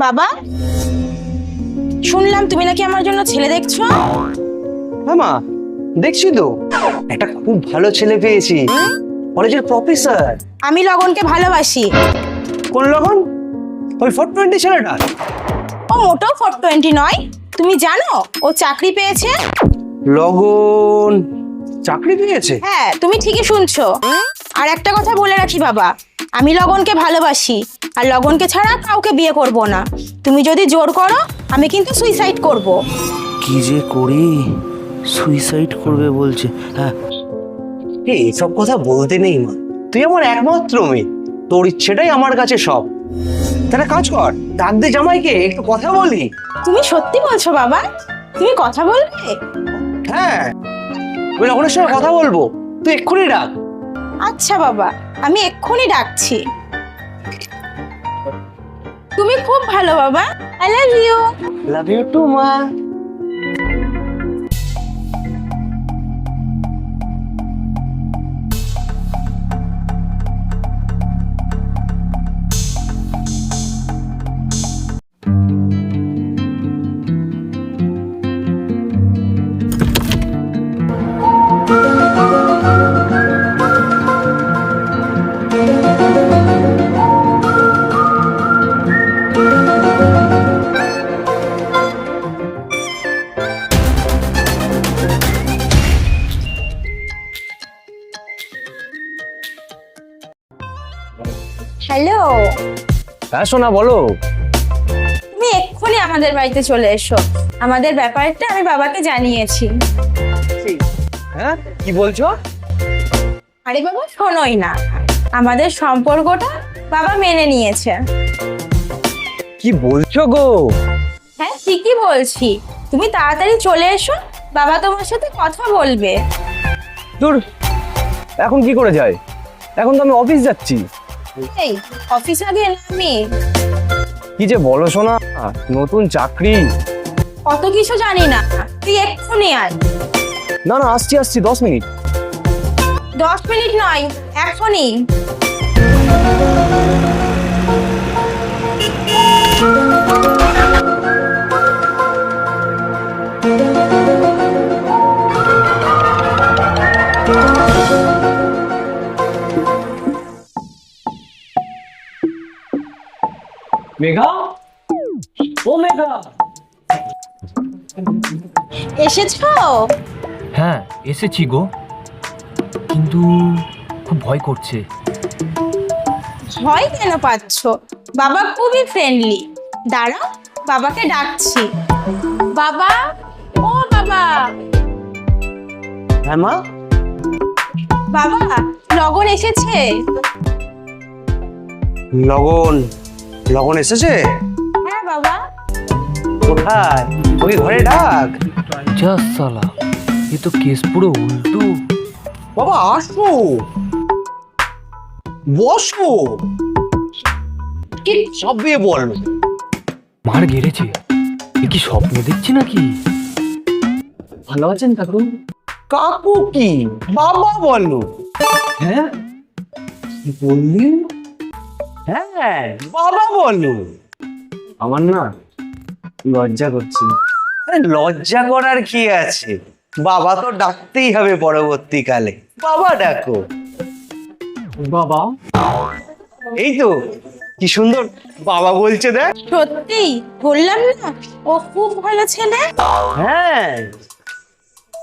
বাবা, শুনলাম তুমি নাকি আমার জন্য ছেলে দেখছো। হ্যাঁ মা, দেখছি তো একটা খুব ভালো ছেলে পেয়েছি, কলেজের প্রফেসর। আমি লগনকে ভালোবাসি। কোন লগন? ওই 420 ছেলেটা? ও মোটেও 420 নয়। তুমি জানো ও চাকরি পেয়েছে। লগন চাকরি পেয়েছে? হ্যাঁ, তুমি ঠিকই শুনছো। আর একটা কথা বলে রাখি বাবা, আমি লগনকে ভালোবাসি আর লগনকে ছাড়া কাউকে বিয়ে করব না। তুমি যদি জোর করো আমি কিন্তু সুইসাইড করব। কি যে করি, সুইসাইড করবে বলছে। হ্যাঁ, এসব কথা বলতে নেই মা, তুই আমার একমাত্র মেয়ে, তোর ইচ্ছেটাই আমার কাছে সব। তাহলে কাজ কর, ডাক দে জামাইকে, একটু কথা বলি। তুমি সত্যি বলছো বাবা? তুমি কথা বলবে? হ্যাঁ, আমি লগনের সঙ্গে কথা বলবো, তুই এক্ষুনি ডাক। আচ্ছা বাবা, আমি এক্ষুনি ডাকছি। তুমি খুব ভালো বাবা, I love you. Love you too মা। হ্যালো, হ্যাঁ সোনা, বলো। তুমি এক্ষুনি আমাদের বাড়িতে চলে এসো। আমাদের ব্যাপারটা আমি বাবাকে জানিয়েছি। হ্যাঁ, কি বলছো? আরে বাবা শোনোই না, আমাদের সম্পর্কটা বাবা মেনে নিয়েছে। কি বলছো গো? হ্যাঁ ঠিকই বলছি, তুমি তাড়াতাড়ি চলে এসো, বাবা তোমার সাথে কথা বলবে। দূর, এখন কি করে যায়? এখন তো আমি অফিস যাচ্ছি। এই অফিস আগে আমি কি যে বলো সোনা, নতুন চাকরি। কত কিছু জানি না, তুই এক্ষুনি আয়। না না, আসছি আসছি, 10 মিনিট। 10 মিনিট নয়, এখনই। মেঘা, ও মেঘা। এসেছো? হ্যাঁ এসেছি গো, কিন্তু খুব ভয় করছে। ভয় কেন পাচ্ছ? বাবা খুবই ফ্রেন্ডলি। দাঁড়াও, বাবাকে ডাকছি। বাবা, ও বাবা। হ্যাঁ মা। বাবা, লগন এসেছে। লগন? লগন এসেছে? হ্যাঁ বাবা। কোথায়? ওই ঘরে ডাক। যা সালা, এ তো কেস পুরো উল্টো। বাবা আসো, বসো, কি সবে বল। মার গেড়েছে, এ কি স্বপ্ন দেখছি নাকি? ভালো আছেন কাকু? কাকু কি, বাবা বলো। হ্যাঁ কি বললি? হ্যাঁ বাবা বলো। আমার না লজ্জা করছে। আরে লজ্জা করার কি আছে, বাবা তো ডাকতেই হবে পরবর্তীকালে। বাবা ডাকো। বাবা, এই তো কি সুন্দর বাবা বলছে, দেখ। সত্যি বললাম না, ও খুব ভালো ছেলে। হ্যাঁ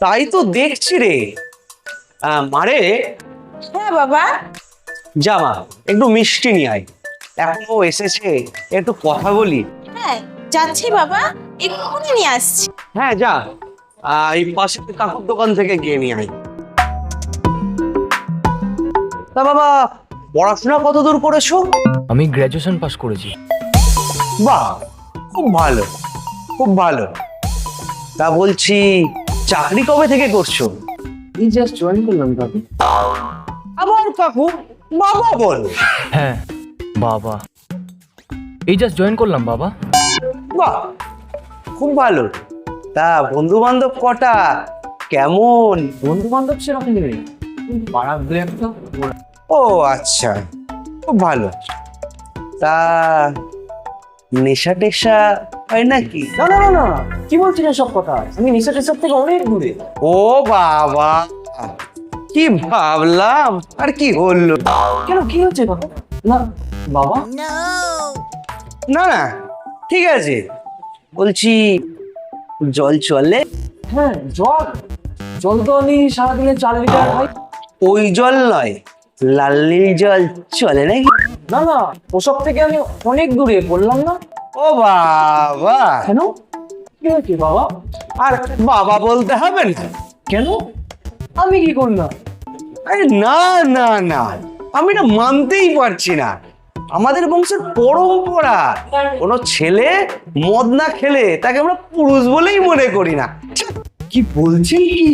তাই তো দেখছি রে। মারে, হ্যাঁ বাবা। জামা একটু মিষ্টি নিয়ে আয়, এখন ও এসেছে, একটু কথা বলি। হ্যাঁ যাচ্ছি বাবা, এক্ষুনি নিয়ে আসছি। হ্যাঁ যা, এই পাশে কাকুর দোকান থেকে গিয়ে নিয়ে আয়। তা বাবা, পড়াশোনা কত দূর করেছো? আমি গ্র্যাজুয়েশন পাস করেছি। বাহ, খুব ভালো, খুব ভালো। তা বলছি, চাকরি কবে থেকে করছো? এই জাস্ট জয়েন করলাম কাকু। আবার কাকু বাবা বল। হ্যাঁ বাবা, এই জাস্ট জয়েন করলাম বাবা। বাহ, খুব ভালো। তা বন্ধু বান্ধব কটা? কেমন বন্ধু বান্ধব? সেরকম নেই, পাড়ার দু একটা। ও আচ্ছা, খুব ভালো। তা নেশা টেশা হয় নাকি? না না না না, কি বলছেন এসব কথা? আমি নেশা টেশার থেকে অনেক দূরে। ও বাবা, কি ভাবলাম আর কি হলো। কেন, কি হচ্ছে বাবা? না বাবা, না না, ঠিক আছে, বলছি জল চলে? হ্যাঁ জল, জল তো আমি সারাদিনে 4 লিটার খাই। ওই জল নয়, লাল নীল জল চলে নাকি? না না, ওসব থেকে আমি অনেক দূরে, বললাম না। ও বাবা, কেন, কি হয়েছে বাবা? আর বাবা বলতে হবে না। কেন, আমি কি করলাম? আরে না না না, আমি না মানতেই পারছি না। আমাদের বংশের পরম্পরা, কোনো ছেলে মদ না খেলে তাকে আমরা পুরুষ বলেই মনে করি না। ছ্যাঃ, কি বলছি কি?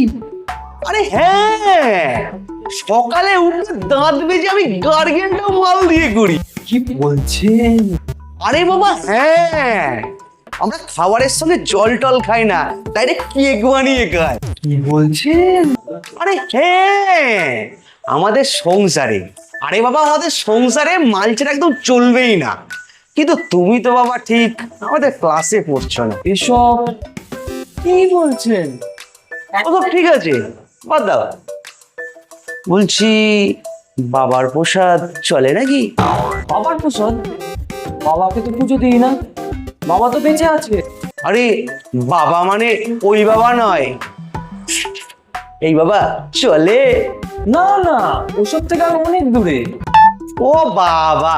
আরে হ্যাঁ, সকালে উঠে দাঁত বেজে আমি গার্গেনটাও মাল দিয়ে করি। কি বলছেন? আরে বাবা হ্যাঁ, আমরা খাবারের সঙ্গে জল টল খাই না, ডাইরেক্ট কেক বানিয়ে খাই। কি বলছেন? আরে হ্যাঁ, আমাদের সংসারে, আরে বাবা আমাদের সংসারে মালচের একদম চলবেই না। কিন্তু তুমি তো বাবা ঠিক আমাদের ক্লাসে পড়ছো না। এসব কি বলছেন? ওসব ঠিক আছে, বাদ দাও। বলছি বাবার প্রসাদ চলে নাকি? বাবার প্রসাদ? বাবাকে তো পুজো দিই না, বাবা তো বেঁচে আছে। আরে বাবা মানে ওই বাবা নয়, এই বাবা চলে? না না, ওসব থেকে আমি অনেক দূরে। ও বাবা,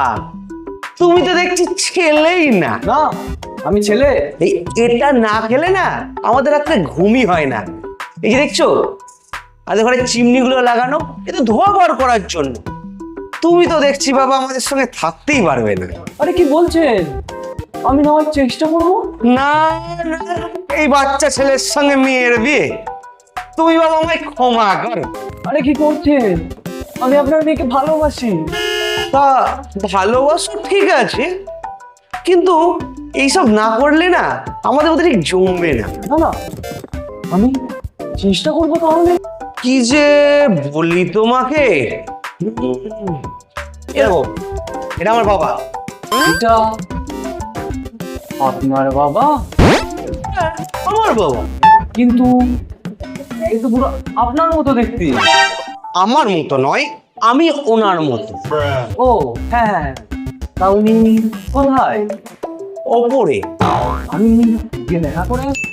তুমি তো দেখছি ছেলেই না। না, আমি ছেলে। এই এটা না খেলে না আমাদের রাত্রে ঘুমই হয় না। এই যে দেখছো আমাদের ঘরে চিমনিগুলো লাগানো, এটা ধোয়া বার করার জন্য। তুমি তো দেখছি বাবা আমাদের সঙ্গে থাকতেই পারবে না। আরে কি বলছেন? আমি নেওয়ার চেষ্টা করবো। না না, এই বাচ্চা ছেলের সঙ্গে মেয়ের বিয়ে, তুমি বাবা আমায় ক্ষমা করো। আরে কি করছেন? আমি আপনার মেয়েকে ভালোবাসি। তা ভালোবাসো ঠিক আছে, কিন্তু এইসব না করলে না আমাদের মধ্যে ঠিক জমবে না। না না, আমি চেষ্টা করবো তাহলে। কি যে বলি তোমাকে, এরকম, এটা আমার বাবা। এটা আপনার বাবা? আমার বাবা কিন্তু এই তো পুরো আপনার মতো দেখতে। আমার মতো নয়, আমি ওনার মতো। ও হ্যাঁ হ্যাঁ, তা উনি কোথায়? ওপরে। আমি গিয়ে দেখা করে আসি।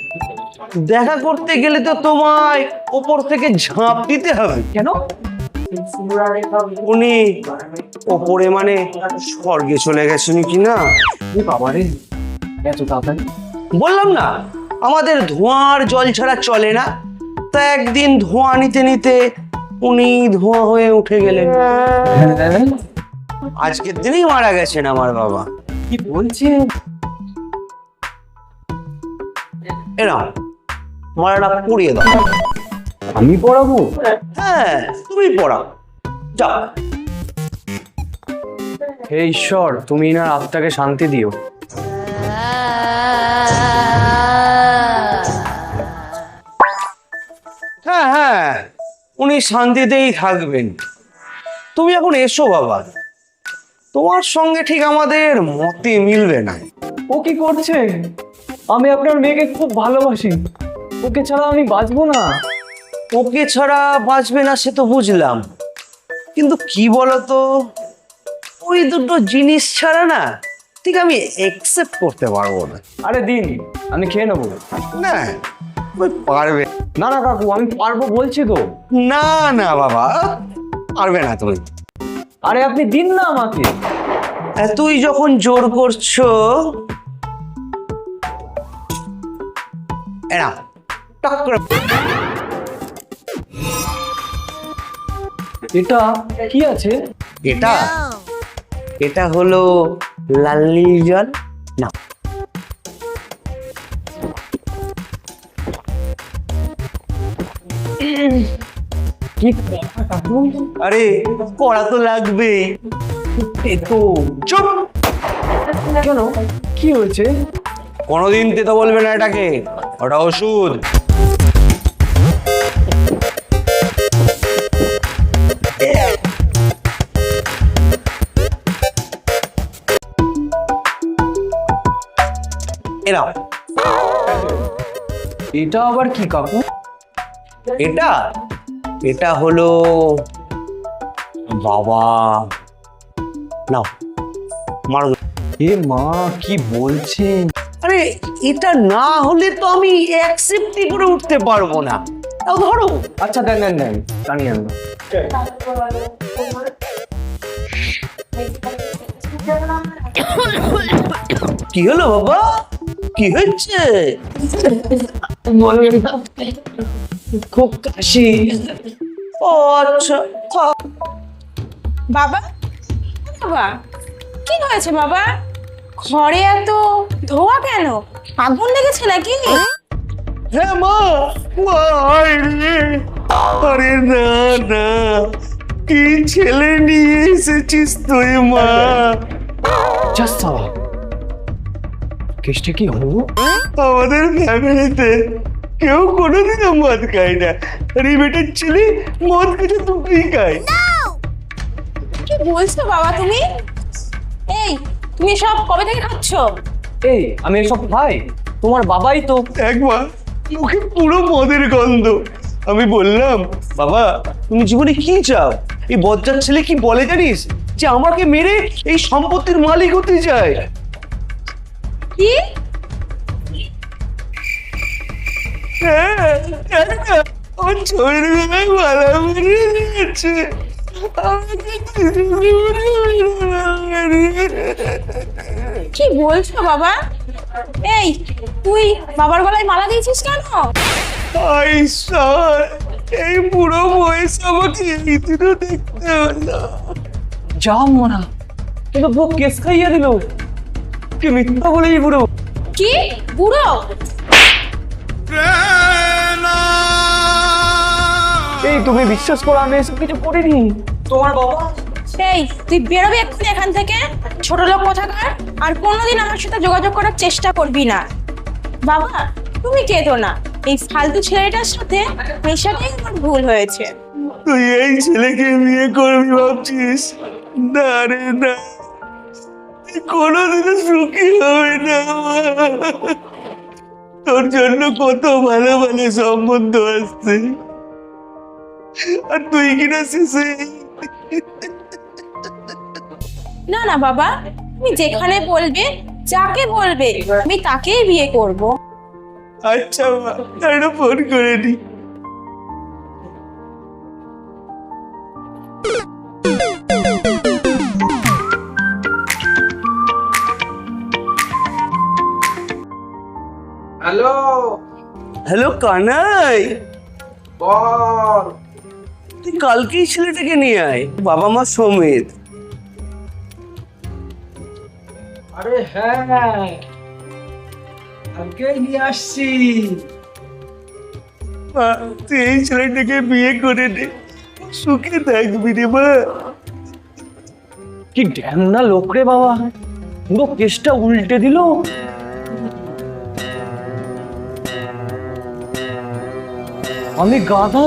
দেখা করতে গেলে তো তোমায় ওপর থেকে ঝাঁপ দিতে হবে। কেন? উনি ওপরে মানে স্বর্গে চলে গেছেন কি না? এ বাবা রে, এত তাড়াতাড়ি? বললাম না আমাদের ধোঁয়ার জল ছাড়া চলে না। তা একদিন ধোঁয়া নিতে নিতে উনি ধোঁয়া হয়ে উঠে গেলেন। হ্যাঁ, আজকের দিনেই মারা গেছেন আমার বাবা। কি বলছেন? এরকম মারাটা পড়িয়ে দাও। আমি পড়াবো? হ্যাঁ তুমি পড়াও, যাও। হে ঈশ্বর, তুমি না আত্মাকে শান্তি দিও। হ্যাঁ হ্যাঁ, উনি শান্তিতেই থাকবেন। তুমি এখন এসো বাবা, তোমার সঙ্গে ঠিক আমাদের মতে মিলবে না। ও কি করছে? আমি আপনার মেয়েকে খুব ভালোবাসি, ওকে ছাড়া আমি বাঁচবো না। ওকে ছাড়া বাঁচবে না সে তো বুঝলাম, কিন্তু কি বলতো, ওই দুটো জিনিস ছাড়া না ঠিক আমি একসেপ্ট করতে পারবো না। আরে দিন, আমি খেয়ে নেবো। না ওই পারবে না না কাকু, আমি পারবো বলছি তো। না, না বাবা পারবে না তুমি। আরে আপনি দিন না আমাকে। তুই যখন জোর করছো, এরা টক করে। এটা কি আছে? এটা এটা হলো লাল নীল জল। না কি কথা কাকু? আরে কড়া তো লাগবে। এ তো চুপ, কেন, কি হয়েছে? কোনোদিন তেতো বলবে না এটাকে, ওটা ওষুধ। এরাও। এটা আবার কি কাকু? এটা এটা হলো বাবা, নাও মারো। এ মা, কি বলছেন? আরে এটা না হলে তো আমি অ্যাকসেপ্টই করে উঠতে পারবো না। তাও ধরো। আচ্ছা দেন দেন দেন, টানিয়ে আনবো। কি হলো বাবা, কি হচ্ছে? খুব কাশি। ও আচ্ছা, থাক। বাবা, বাবা কি হয়েছে বাবা? ঘরে এত ধোয়া কেন? আগুন লেগেছে নাকি? হ্যাঁ মা, মা রে, আরে না না, কি ছেলে নিয়ে এসেছিস তুই মা? জাস্ট কেসটা কি হলো? আমাদের ফ্যামিলিতে কেউ কোনোদিনও মদ খায় না, আর এই বেটার ছেলে মদ খেতে দুটোই খায়। কি বলছো বাবা তুমি? এই, তুমি সব কবে থেকে খাচ্ছ? এই, আমি এসব ভাই, তোমার বাবাই তো। একবার মুখে পুরো মদের গন্ধ। আমি বললাম, বাবা তুমি জীবনে কি চাও? এই বজ্জার ছেলে কি বলে জানিস, যে আমাকে মেরে এই সম্পত্তির মালিক হতে চায়। কি? হ্যাঁ, আমার ছোটবেলায় মারা মেরে দিয়েছে। কি বলছো বাবা? এই, তুই বাবার গলায় মালা দিয়েছিস কেন? ঈশ্বর, এই বুড়ো বয়স আমাকে এই দিনও দেখতে হলো। যা মরা, কিন্তু পুরো কেস খাইয়ে দিল। কি মিথ্যা বলেই বুড়ো। কি বুড়ো? এই তুমি বিশ্বাস করো, আমি এসব কিছু করিনি। তোমার বাবা। এই, তুই বেরোবি এক্ষুনি এখান থেকে, ছোট লোক কোথাকার। আর কোনোদিন আমার সাথে যোগাযোগ করার চেষ্টা করবি না। বাবা তুমি কেঁদো না, এই ফালতু ছেলেটার সাথে মেশাটাই আমার ভুল হয়েছে। তুই এই ছেলেকে বিয়ে করবি ভাবছিস? না রে না, তুই কোনোদিনও সুখী হবে না। তোর জন্য কত ভালো ভালো সম্বন্ধ আসছে, আর তুই কিনা শেষে। না না বাবা, তুমি যেখানে বলবে, যাকে বলবে, আমি তাকেই বিয়ে করব। আচ্ছা মা, একটা ফোন করে নি। হ্যালো, হ্যালো কানাই, বল। তুই কালকেই ছেলেটাকে নিয়ে আয়, বাবা মা সমেত। আরে হ্যাঁ, কালকে নিয়ে আসছি। মা, তুই এই ছেলেটাকে বিয়ে করে নে, সুখে থাকবি রে মা। কি ঢ্যামনা লোক রে বাবা, পুরো কেসটা উল্টে দিল। আমি গাধা,